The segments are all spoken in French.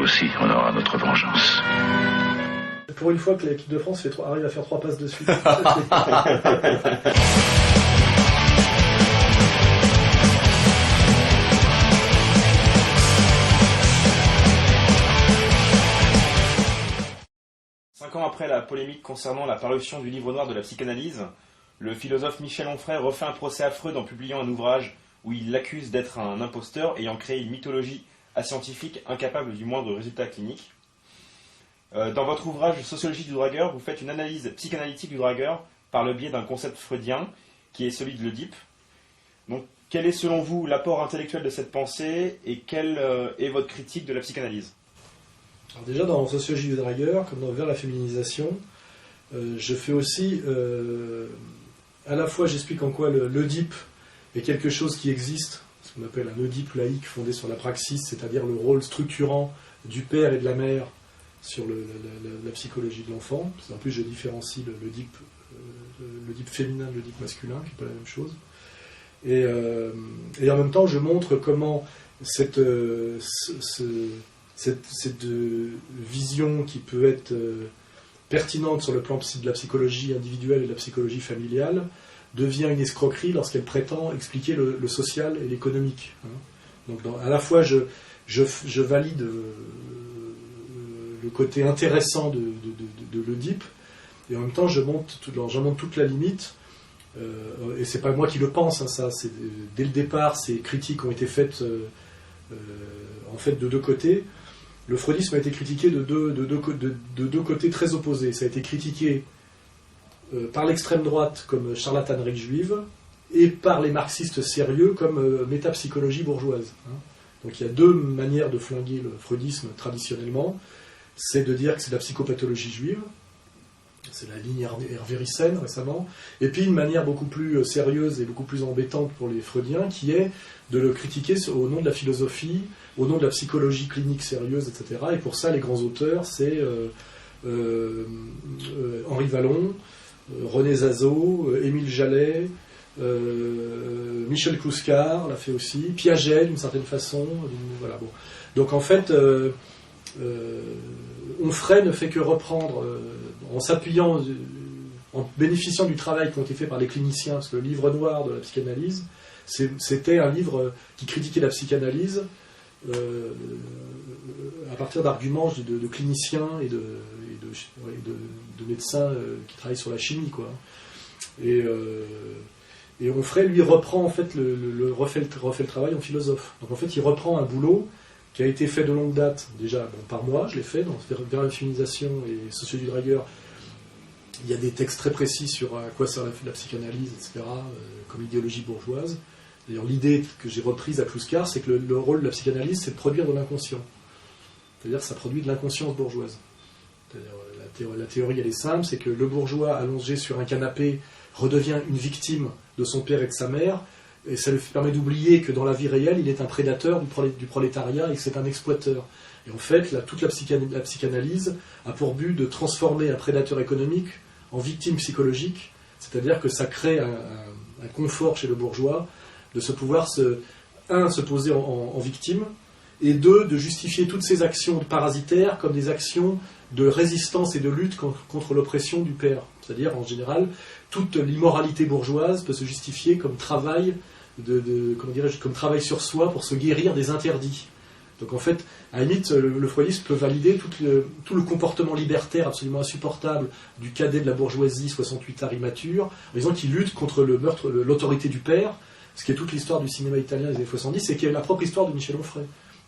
aussi, on aura notre vengeance. Pour une fois que l'équipe de France arrive à faire 3 passes de suite. Cinq ans après la polémique concernant la parution du livre noir de la psychanalyse, le philosophe Michel Onfray refait un procès à Freud en publiant un ouvrage où il l'accuse d'être un imposteur ayant créé une mythologie ascientifique incapable du moindre résultat clinique. Dans votre ouvrage Sociologie du dragueur, vous faites une analyse psychanalytique du dragueur par le biais d'un concept freudien qui est celui de l'Oedipe. Donc, quel est selon vous l'apport intellectuel de cette pensée et quelle est votre critique de la psychanalyse ? Alors déjà dans Sociologie du dragueur, comme dans Vers la féminisation, je fais aussi, à la fois j'explique en quoi l'Oedipe est quelque chose qui existe, ce qu'on appelle un Oedipe laïque fondé sur la praxis, c'est-à-dire le rôle structurant du père et de la mère sur la psychologie de l'enfant. En plus je différencie l'Oedipe féminin de l'Oedipe masculin, qui n'est pas la même chose. Et en même temps je montre comment cette vision qui peut être pertinente sur le plan de la psychologie individuelle et de la psychologie familiale devient une escroquerie lorsqu'elle prétend expliquer le social et l'économique. Donc à la fois je valide le côté intéressant de l'Oedipe, et en même temps j'en montre toute la limite, et c'est pas moi qui le pense, ça, dès le départ ces critiques ont été faites en fait de deux côtés. Le freudisme a été critiqué de deux côtés très opposés. Ça a été critiqué par l'extrême droite comme charlatanerie juive et par les marxistes sérieux comme métapsychologie bourgeoise. Donc il y a deux manières de flinguer le freudisme traditionnellement. C'est de dire que c'est de la psychopathologie juive, c'est la ligne Hervé Ryssen récemment, et puis une manière beaucoup plus sérieuse et beaucoup plus embêtante pour les freudiens qui est de le critiquer au nom de la philosophie, au nom de la psychologie clinique sérieuse, etc. Et pour ça, les grands auteurs, c'est Henri Vallon, René Zazot, Émile Jallet, Michel Clouscar l'a fait aussi, Piaget d'une certaine façon. Voilà, bon. Donc en fait, Onfray ne fait que reprendre, en s'appuyant, en bénéficiant du travail qui a été fait par les cliniciens, parce que le livre noir de la psychanalyse, c'était un livre qui critiquait la psychanalyse à partir d'arguments de cliniciens et de médecins qui travaillent sur la chimie, quoi. Et Onfray, lui, reprend en fait refait le travail en philosophe. Donc en fait, il reprend un boulot qui a été fait de longue date, déjà par moi, je l'ai fait, dans Vers la féminisation et Sociologie du dragueur. Il y a des textes très précis sur à quoi sert la psychanalyse, etc., comme idéologie bourgeoise. D'ailleurs, l'idée que j'ai reprise à Clouscar, c'est que le rôle de la psychanalyse, c'est de produire de l'inconscient. C'est-à-dire que ça produit de l'inconscience bourgeoise. C'est-à-dire, la théorie, elle est simple, c'est que le bourgeois allongé sur un canapé redevient une victime de son père et de sa mère, et ça lui permet d'oublier que dans la vie réelle, il est un prédateur du prolétariat et que c'est un exploiteur. Et en fait, toute la psychanalyse a pour but de transformer un prédateur économique en victime psychologique, c'est-à-dire que ça crée un confort chez le bourgeois de se pouvoir se poser en victime, et deux, de justifier toutes ces actions parasitaires comme des actions de résistance et de lutte contre l'oppression du père. C'est-à-dire, en général, toute l'immoralité bourgeoise peut se justifier comme travail comme travail sur soi pour se guérir des interdits. Donc en fait, à la limite, le freudisme peut valider tout le comportement libertaire absolument insupportable du cadet de la bourgeoisie 68 art immature, en disant qu'il lutte contre le meurtre, l'autorité du père, ce qui est toute l'histoire du cinéma italien des années 70, et qui est la propre histoire de Michel Onfray.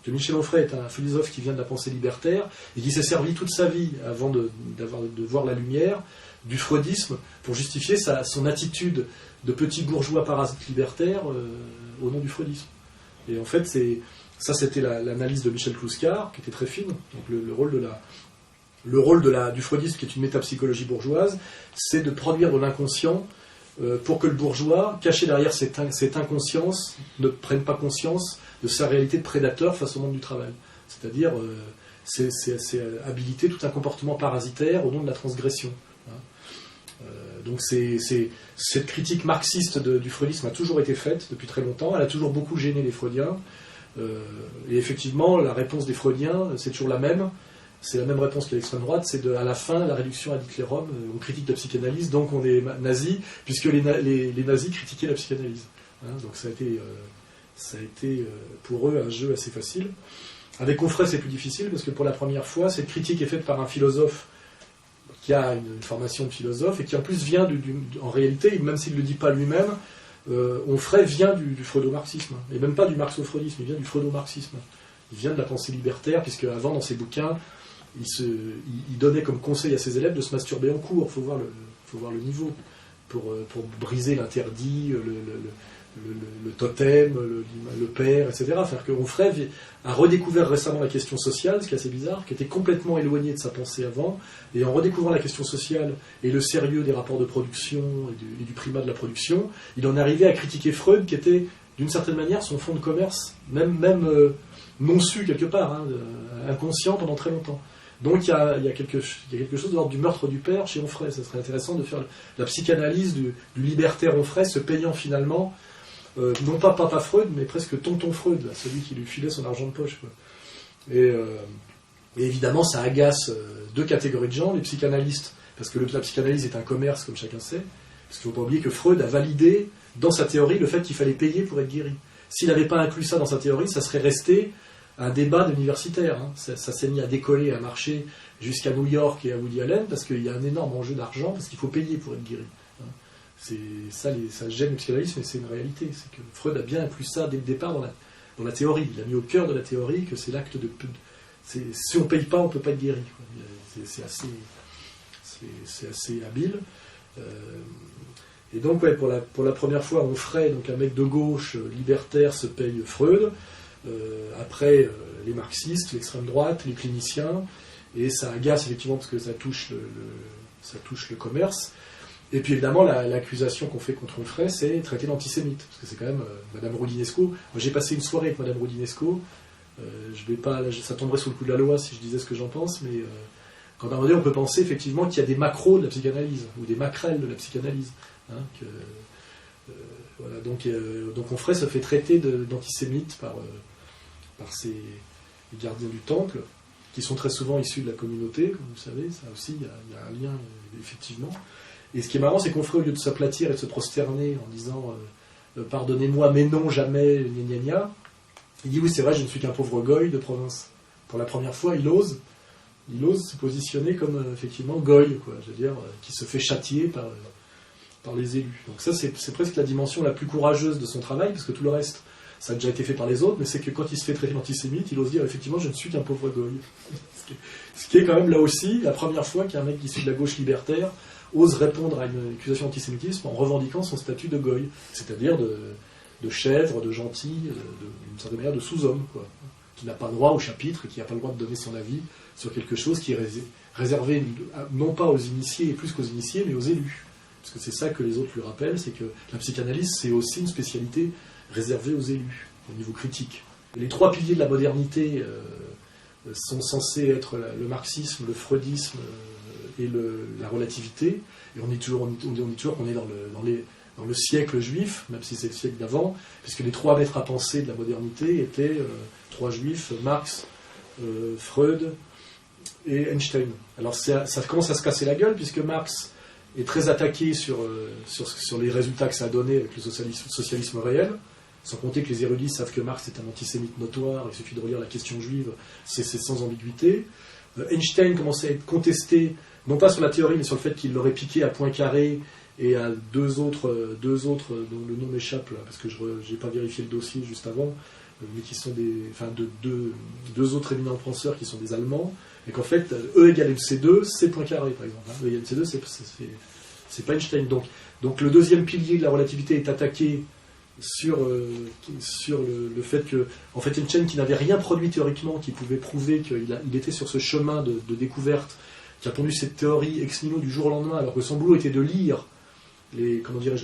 Michel Onfray est un philosophe qui vient de la pensée libertaire et qui s'est servi toute sa vie, avant de voir la lumière, du freudisme pour justifier son attitude de petit bourgeois parasite libertaire au nom du freudisme. Et en fait, c'était l'analyse de Michel Clouscar, qui était très fine. Donc le rôle du freudisme, qui est une métapsychologie bourgeoise, c'est de produire de l'inconscient pour que le bourgeois, caché derrière cette inconscience, ne prenne pas conscience de sa réalité de prédateur face au monde du travail. C'est-à-dire, c'est habiliter tout un comportement parasitaire au nom de la transgression. Donc cette critique marxiste du freudisme a toujours été faite depuis très longtemps, elle a toujours beaucoup gêné les freudiens. Et effectivement, la réponse des freudiens, c'est toujours la même. C'est la même réponse qu'à l'extrême droite, c'est à la fin, la réduction ad litterum, on critique la psychanalyse, donc on est nazi, puisque les nazis critiquaient la psychanalyse. Hein, donc ça a été pour eux un jeu assez facile. Avec Onfray, c'est plus difficile, parce que pour la première fois, cette critique est faite par un philosophe qui a une formation de philosophe, et qui en plus vient, en réalité, même s'il ne le dit pas lui-même, Onfray vient du freudo-marxisme, et même pas du marxo-freudisme, il vient du freudo-marxisme. Il vient de la pensée libertaire, puisque avant, dans ses bouquins, il donnait comme conseil à ses élèves de se masturber en cours. Il faut voir le niveau, pour briser l'interdit, le totem, le père, etc. Faire que Onfray a redécouvert récemment la question sociale, ce qui est assez bizarre, qui était complètement éloigné de sa pensée avant, et en redécouvrant la question sociale et le sérieux des rapports de production et du primat de la production, il en est arrivé à critiquer Freud, qui était d'une certaine manière son fonds de commerce, même non su quelque part, hein, inconscient pendant très longtemps. Donc il y a quelque chose de l'ordre du meurtre du père chez Onfray. Ça serait intéressant de faire la psychanalyse du libertaire Onfray, se payant finalement, non pas Papa Freud, mais presque Tonton Freud, là, celui qui lui filait son argent de poche, quoi. Et évidemment, ça agace deux catégories de gens, les psychanalystes, parce que la psychanalyse est un commerce, comme chacun sait, parce qu'il ne faut pas oublier que Freud a validé dans sa théorie le fait qu'il fallait payer pour être guéri. S'il n'avait pas inclus ça dans sa théorie, ça serait resté un débat d'universitaires. Hein. Ça s'est mis à décoller, à marcher jusqu'à New York et à Woody Allen, parce qu'il y a un énorme enjeu d'argent, parce qu'il faut payer pour être guéri. Hein. Ça gêne le psychanalyste, mais c'est une réalité. C'est que Freud a bien inclus ça dès le départ dans la théorie. Il a mis au cœur de la théorie que c'est l'acte de... Si on ne paye pas, on ne peut pas être guéri. C'est assez habile. Et donc, ouais, pour la première fois, Onfray, donc un mec de gauche, libertaire, se paye Freud. Après, les marxistes, l'extrême droite, les cliniciens, et ça agace effectivement parce que ça touche le commerce. Et puis évidemment, l'accusation qu'on fait contre Onfray, c'est traiter d'antisémite, parce que c'est quand même Madame Roudinesco. Moi, j'ai passé une soirée avec Madame Roudinesco. Ça tomberait sous le coup de la loi si je disais ce que j'en pense, mais quand à un moment donné, on peut penser effectivement qu'il y a des macros de la psychanalyse, ou des maquerelles de la psychanalyse. Hein, voilà, donc Onfray se fait traiter d'antisémite par les gardiens du temple, qui sont très souvent issus de la communauté, comme vous savez, ça aussi, il y a un lien, effectivement. Et ce qui est marrant, c'est qu'Onfray, au lieu de s'aplatir et de se prosterner en disant « Pardonnez-moi, mais non, jamais, gna gna gna », il dit « Oui, c'est vrai, je ne suis qu'un pauvre goy de province ». Pour la première fois, il ose se positionner comme, effectivement, goy, quoi, je veux dire, qui se fait châtier par les élus. Donc ça, c'est presque la dimension la plus courageuse de son travail, parce que tout le reste, ça a déjà été fait par les autres, mais c'est que quand il se fait traiter d'antisémite, il ose dire effectivement je ne suis qu'un pauvre goy. Ce qui est quand même là aussi la première fois qu'un mec issu de la gauche libertaire ose répondre à une accusation d'antisémitisme en revendiquant son statut de goy, c'est-à-dire de chèvre, de gentil, d'une certaine manière de sous-homme, quoi, qui n'a pas droit au chapitre et qui n'a pas le droit de donner son avis sur quelque chose qui est réservé non pas aux initiés et plus qu'aux initiés, mais aux élus. Parce que c'est ça que les autres lui rappellent, c'est que la psychanalyse, c'est aussi une spécialité réservée aux élus, au niveau critique. Les trois piliers de la modernité sont censés être le marxisme, le freudisme et la relativité. Et on dit toujours qu'on est dans le siècle juif, même si c'est le siècle d'avant, puisque les trois maîtres à penser de la modernité étaient trois juifs, Marx, Freud et Einstein. Alors ça commence à se casser la gueule, puisque Marx est très attaqué sur les résultats que ça a donné avec le socialisme réel, sans compter que les érudits savent que Marx est un antisémite notoire, il suffit de relire la question juive, c'est sans ambiguïté. Einstein commençait à être contesté, non pas sur la théorie, mais sur le fait qu'il l'aurait piqué à Poincaré et à deux autres dont le nom m'échappe, là, parce que je n'ai pas vérifié le dossier juste avant, mais qui sont deux autres éminents penseurs qui sont des Allemands, et qu'en fait, E égale MC2, c'est Poincaré, par exemple. E égale MC2, c'est pas Einstein. Donc le deuxième pilier de la relativité est attaqué sur le fait que, en fait, Einstein, qui n'avait rien produit théoriquement, qui pouvait prouver qu'il était sur ce chemin de découverte, qui a pondu cette théorie ex nihilo du jour au lendemain, alors que son boulot était de lire les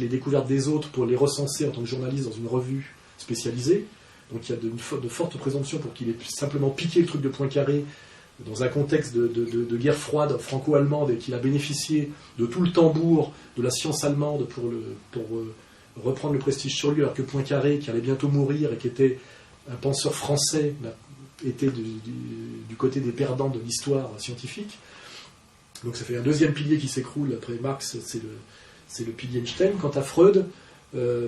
découvertes des autres pour les recenser en tant que journaliste dans une revue spécialisée. Donc il y a de fortes présomptions pour qu'il ait simplement piqué le truc de Poincaré dans un contexte de guerre froide franco-allemande, et qu'il a bénéficié de tout le tambour de la science allemande pour reprendre le prestige sur lui, alors que Poincaré, qui allait bientôt mourir et qui était un penseur français était du côté des perdants de l'histoire scientifique. Donc ça fait un deuxième pilier qui s'écroule. Après Marx, c'est le pilier Einstein. Quant à Freud,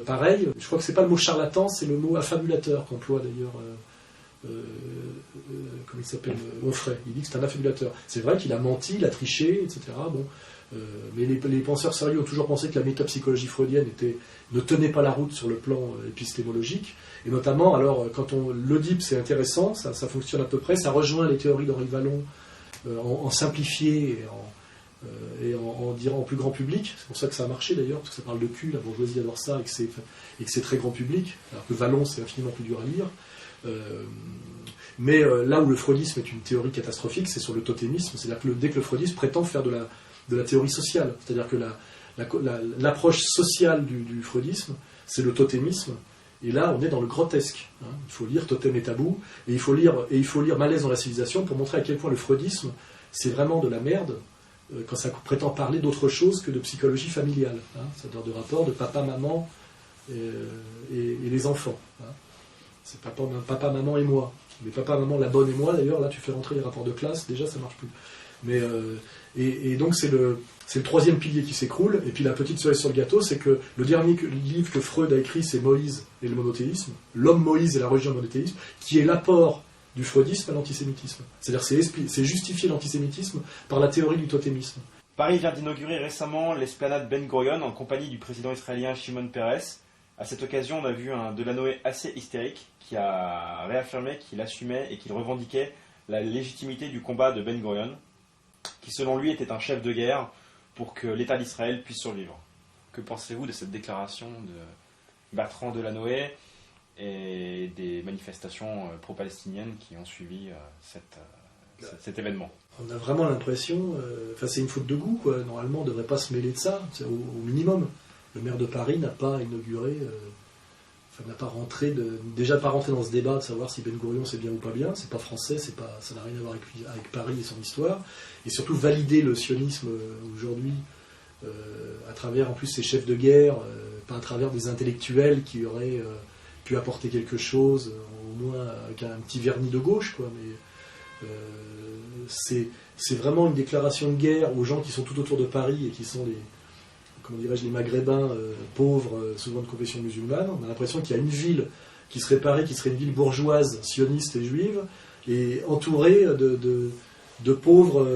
pareil, je crois que c'est pas le mot charlatan, c'est le mot affabulateur qu'emploie d'ailleurs comment il s'appelle, Onfray. Il dit que c'est un affabulateur. C'est vrai qu'il a menti, il a triché, etc. Bon, mais les penseurs sérieux ont toujours pensé que la métapsychologie freudienne ne tenait pas la route sur le plan épistémologique. Et notamment, alors, quand l'Oedipe, c'est intéressant, ça fonctionne à peu près, ça rejoint les théories d'Henri Vallon en simplifié et en dirant au plus grand public. C'est pour ça que ça a marché d'ailleurs, parce que ça parle de cul, la bourgeoisie adore ça, et que c'est très grand public, alors que Vallon, c'est infiniment plus dur à lire. Mais là où le freudisme est une théorie catastrophique, c'est sur le totémisme. C'est-à-dire que dès que le freudisme prétend faire de la théorie sociale, c'est-à-dire que l'approche sociale du freudisme, c'est le totémisme. Et là, on est dans le grotesque. Hein. Il faut lire Totem et Tabou, et il faut lire Malaise dans la civilisation pour montrer à quel point le freudisme, c'est vraiment de la merde quand ça prétend parler d'autre chose que de psychologie familiale. Hein. C'est-à-dire de rapport de papa, maman et les enfants. Hein. C'est papa, maman et moi. Mais papa, maman, la bonne et moi, d'ailleurs, là tu fais rentrer les rapports de classe, déjà ça marche plus. Mais, et donc c'est le troisième pilier qui s'écroule, et puis la petite cerise sur le gâteau, c'est que le dernier livre que Freud a écrit, c'est Moïse et le monothéisme, l'homme Moïse et la religion monothéisme, qui est l'apport du freudisme à l'antisémitisme. C'est-à-dire c'est justifier l'antisémitisme par la théorie du totémisme. Paris vient d'inaugurer récemment l'esplanade Ben Gurion en compagnie du président israélien Shimon Peres. À cette occasion, on a vu un Delanoë assez hystérique qui a réaffirmé qu'il assumait et qu'il revendiquait la légitimité du combat de Ben Gurion, qui selon lui était un chef de guerre pour que l'État d'Israël puisse survivre. Que pensez-vous de cette déclaration de Bertrand Delanoë et des manifestations pro-palestiniennes qui ont suivi cet événement? On a vraiment l'impression, c'est une faute de goût, quoi. Normalement on ne devrait pas se mêler de ça, au minimum. Le maire de Paris n'a pas inauguré, n'a pas rentré, déjà pas rentré dans ce débat de savoir si Ben Gurion c'est bien ou pas bien, c'est pas français, ça n'a rien à voir avec Paris et son histoire, et surtout valider le sionisme aujourd'hui à travers en plus ces chefs de guerre, pas à travers des intellectuels qui auraient pu apporter quelque chose, au moins avec un petit vernis de gauche, quoi, mais c'est vraiment une déclaration de guerre aux gens qui sont tout autour de Paris et qui sont les Maghrébins pauvres, souvent de confession musulmane. On a l'impression qu'il y a une ville qui serait une ville bourgeoise, sioniste et juive, et entourée de pauvres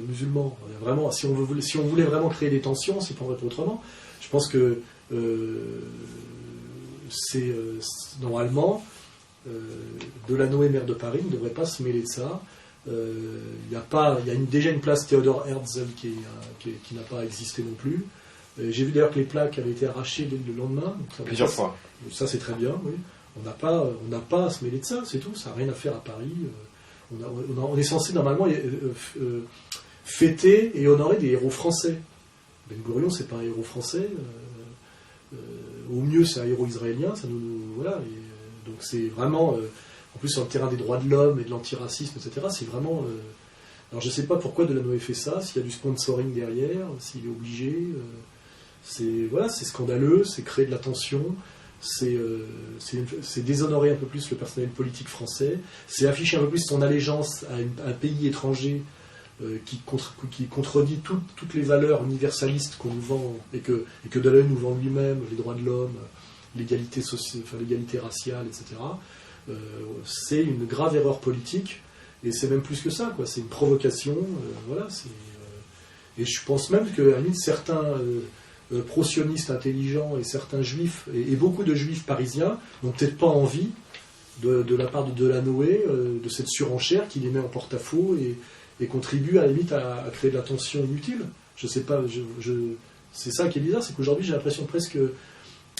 musulmans. Vraiment, si on voulait vraiment créer des tensions, s'y prendrait pas autrement. Je pense que normalement, Delanoë, maire de Paris, ne devrait pas se mêler de ça. Il y a déjà une place Théodore Herzl qui n'a pas existé non plus. J'ai vu d'ailleurs que les plaques avaient été arrachées le lendemain. Plusieurs fois. Ça c'est très bien, oui. On n'a pas à se mêler de ça, c'est tout. Ça n'a rien à faire à Paris. On est censé normalement fêter et honorer des héros français. Ben Gurion, c'est pas un héros français. Au mieux, c'est un héros israélien. Voilà. Donc c'est vraiment... En plus, sur le terrain des droits de l'homme et de l'antiracisme, etc., c'est vraiment... Alors, je ne sais pas pourquoi Delanoë fait ça, s'il y a du sponsoring derrière, s'il est obligé. C'est scandaleux, c'est créer de la tension, c'est déshonorer un peu plus le personnel politique français, c'est afficher un peu plus son allégeance à un pays étranger qui contredit toutes les valeurs universalistes qu'on nous vend, et que Delanoë nous vend lui-même, les droits de l'homme, l'égalité raciale, etc., c'est une grave erreur politique, et c'est même plus que ça, quoi. C'est une provocation, et je pense même que à certains pro-sionistes intelligents et certains juifs, et beaucoup de juifs parisiens, n'ont peut-être pas envie de la part de Delanoë, de cette surenchère qui les met en porte-à-faux et contribue à la limite à créer de la tension inutile. Je sais pas, c'est ça qui est bizarre, c'est qu'aujourd'hui j'ai l'impression presque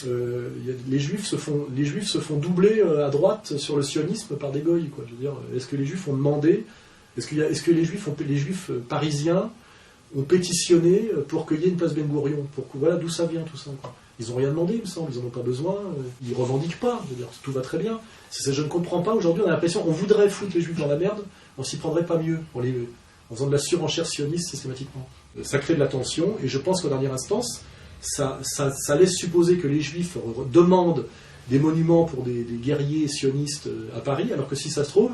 les juifs se font doubler à droite sur le sionisme par des goïs, quoi. Je veux dire, est-ce que les juifs ont demandé, est-ce que les juifs parisiens ont pétitionné pour qu'il y ait une place Ben Gurion, voilà d'où ça vient tout ça, quoi. Ils n'ont rien demandé, il me semble, ils n'en ont pas besoin, ils revendiquent pas, je veux dire, tout va très bien. Je ne comprends pas, aujourd'hui on a l'impression qu'on voudrait foutre les juifs dans la merde, on s'y prendrait pas mieux en faisant de la surenchère sioniste systématiquement. Ça crée de la tension, et je pense qu'en dernière instance, ça laisse supposer que les juifs demandent des monuments pour des guerriers sionistes à Paris, alors que si ça se trouve,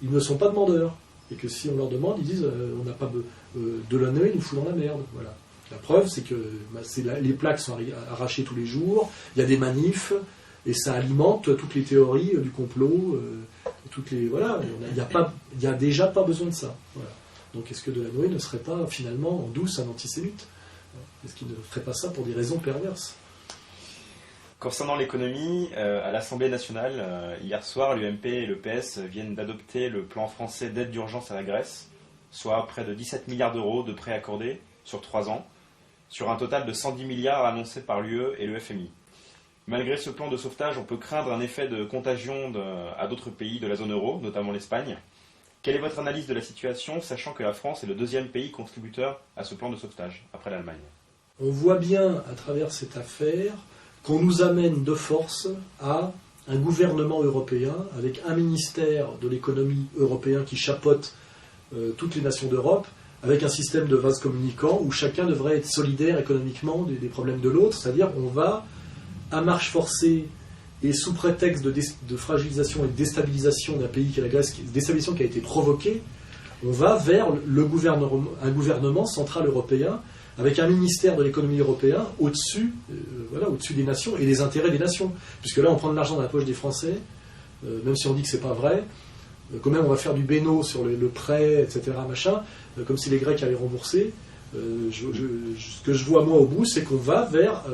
ils ne sont pas demandeurs. Et que si on leur demande, ils disent on n'a pas Delanoë, il nous fout dans la merde. Voilà. La preuve, c'est que les plaques sont arrachées tous les jours, il y a des manifs, et ça alimente toutes les théories du complot. Voilà, il n'y a déjà pas besoin de ça. Voilà. Donc est-ce que Delanoë ne serait pas finalement en douce un antisémite? Est-ce qu'il ne ferait pas ça pour des raisons perverses? Concernant l'économie, à l'Assemblée nationale, hier soir, l'UMP et le PS viennent d'adopter le plan français d'aide d'urgence à la Grèce, soit près de 17 milliards d'euros de prêts accordés sur 3 ans, sur un total de 110 milliards annoncés par l'UE et le FMI. Malgré ce plan de sauvetage, on peut craindre un effet de contagion à d'autres pays de la zone euro, notamment l'Espagne. Quelle est votre analyse de la situation, sachant que la France est le 2e pays contributeur à ce plan de sauvetage, après l'Allemagne? On voit bien à travers cette affaire qu'on nous amène de force à un gouvernement européen avec un ministère de l'économie européen qui chapeaute toutes les nations d'Europe, avec un système de vases communicants où chacun devrait être solidaire économiquement des problèmes de l'autre, c'est-à-dire on va à marche forcée et sous prétexte de fragilisation et de déstabilisation d'un pays qui est la Grèce, déstabilisation qui a été provoquée, on va vers un gouvernement central européen avec un ministère de l'économie européen au-dessus des nations et des intérêts des nations. Puisque là, on prend de l'argent dans la poche des Français, même si on dit que c'est pas vrai, quand même on va faire du béno sur le prêt, etc., machin, comme si les Grecs allaient rembourser. Ce que je vois moi au bout, c'est qu'on va vers,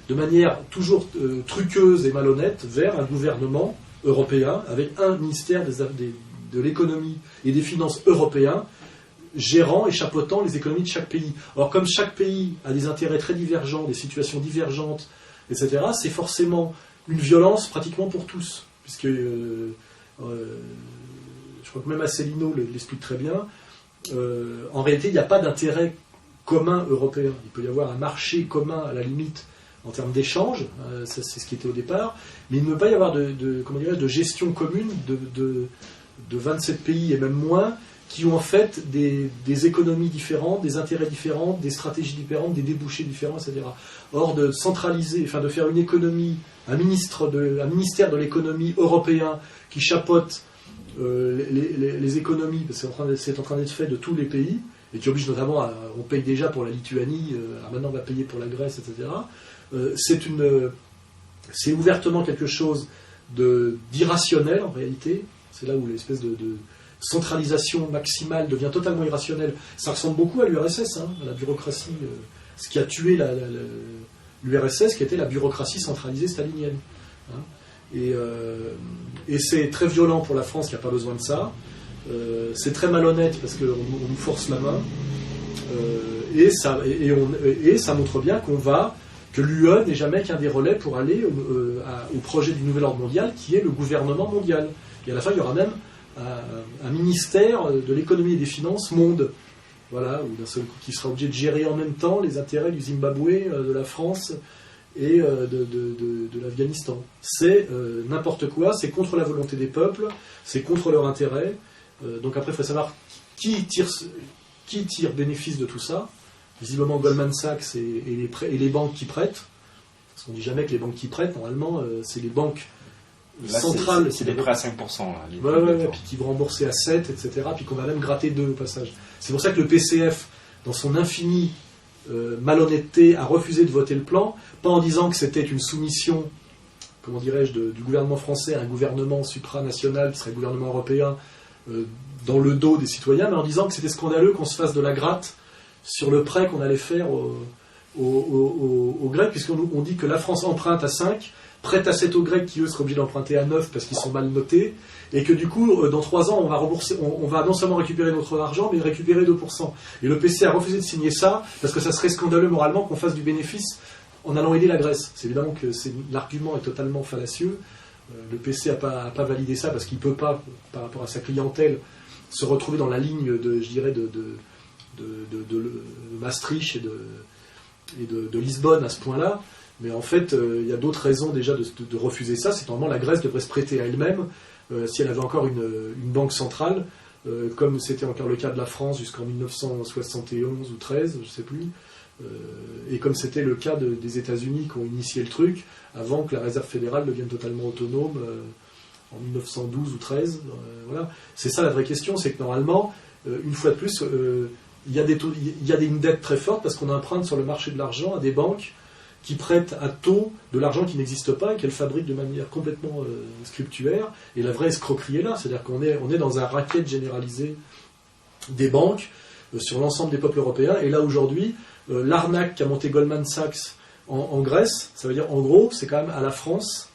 de manière toujours truqueuse et malhonnête, vers un gouvernement européen avec un ministère de l'économie et des finances européen, gérant et chapeautant les économies de chaque pays. Alors comme chaque pays a des intérêts très divergents, des situations divergentes, etc., c'est forcément une violence pratiquement pour tous. Puisque, je crois que même Asselineau l'explique très bien, en réalité il n'y a pas d'intérêt commun européen. Il peut y avoir un marché commun à la limite en termes d'échange, c'est ce qui était au départ, mais il ne peut pas y avoir de gestion commune de 27 pays et même moins, qui ont en fait des économies différentes, des intérêts différents, des stratégies différentes, des débouchés différents, etc. Or, de centraliser, de faire une économie, un ministère de l'économie européen qui chapeaute les économies, parce que c'est en train d'être fait de tous les pays, et qui oblige notamment on paye déjà pour la Lituanie, alors maintenant on va payer pour la Grèce, etc. C'est ouvertement quelque chose d'irrationnel en réalité. C'est là où l'espèce de centralisation maximale devient totalement irrationnelle. Ça ressemble beaucoup à l'URSS, à la bureaucratie, ce qui a tué l'URSS, qui était la bureaucratie centralisée stalinienne. Et c'est très violent pour la France qui n'a pas besoin de ça. C'est très malhonnête parce qu'on nous force la main. Et ça montre bien que l'UE n'est jamais qu'un des relais pour aller au projet du nouvel ordre mondial, qui est le gouvernement mondial. Et à la fin, il y aura même un ministère de l'économie et des finances monde, voilà, ou d'un seul coup qui sera obligé de gérer en même temps les intérêts du Zimbabwe, de la France et de l'Afghanistan. C'est n'importe quoi, c'est contre la volonté des peuples, c'est contre leur intérêt. Donc après, il faut savoir qui tire bénéfice de tout ça. Visiblement Goldman Sachs et les banques qui prêtent. Parce qu'on ne dit jamais que les banques qui prêtent, normalement, c'est les banques là, centrales. C'est des prêts à 5%. Puis qui vont rembourser à 7, etc. Puis qu'on va même gratter 2 au passage. C'est pour ça que le PCF, dans son infinie malhonnêteté, a refusé de voter le plan, pas en disant que c'était une soumission, comment dirais-je, du gouvernement français à un gouvernement supranational, qui serait le gouvernement européen, dans le dos des citoyens, mais en disant que c'était scandaleux qu'on se fasse de la gratte sur le prêt qu'on allait faire aux Grecs, puisqu'on dit que la France emprunte à 5, prête à 7 aux Grecs qui eux seraient obligés d'emprunter à 9 parce qu'ils sont mal notés, et que du coup, dans 3 ans, on va rembourser, on va non seulement récupérer notre argent, mais récupérer 2%. Et le PC a refusé de signer ça, parce que ça serait scandaleux moralement qu'on fasse du bénéfice en allant aider la Grèce. C'est évidemment que l'argument est totalement fallacieux. Le PC n'a pas validé ça parce qu'il ne peut pas, par rapport à sa clientèle, se retrouver dans la ligne de Maastricht et de Lisbonne à ce point-là. Mais en fait, il y a d'autres raisons déjà de refuser ça. C'est normalement la Grèce devrait se prêter à elle-même si elle avait encore une banque centrale, comme c'était encore le cas de la France jusqu'en 1971 ou 13, je ne sais plus. Et comme c'était le cas des États-Unis qui ont initié le truc, avant que la Réserve fédérale devienne totalement autonome en 1912 ou 13. Voilà. C'est ça la vraie question, c'est que normalement, une fois de plus, il y a une dette très forte parce qu'on emprunte sur le marché de l'argent à des banques qui prêtent à taux de l'argent qui n'existe pas et qu'elles fabriquent de manière complètement scriptuaire. Et la vraie escroquerie est là, c'est-à-dire qu'on est dans un racket généralisé des banques sur l'ensemble des peuples européens. Et là, aujourd'hui, l'arnaque qu'a monté Goldman Sachs en Grèce, ça veut dire, en gros, c'est quand même à la France,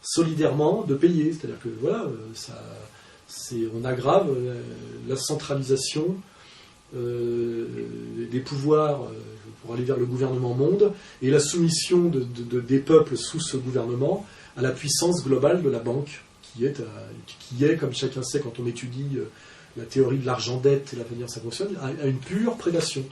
solidairement, de payer. C'est-à-dire que, voilà, on aggrave la centralisation des pouvoirs pour aller vers le gouvernement monde et la soumission des peuples sous ce gouvernement à la puissance globale de la banque, qui est, comme chacun sait quand on étudie la théorie de l'argent-dette et la manière dont ça fonctionne, à une pure prédation.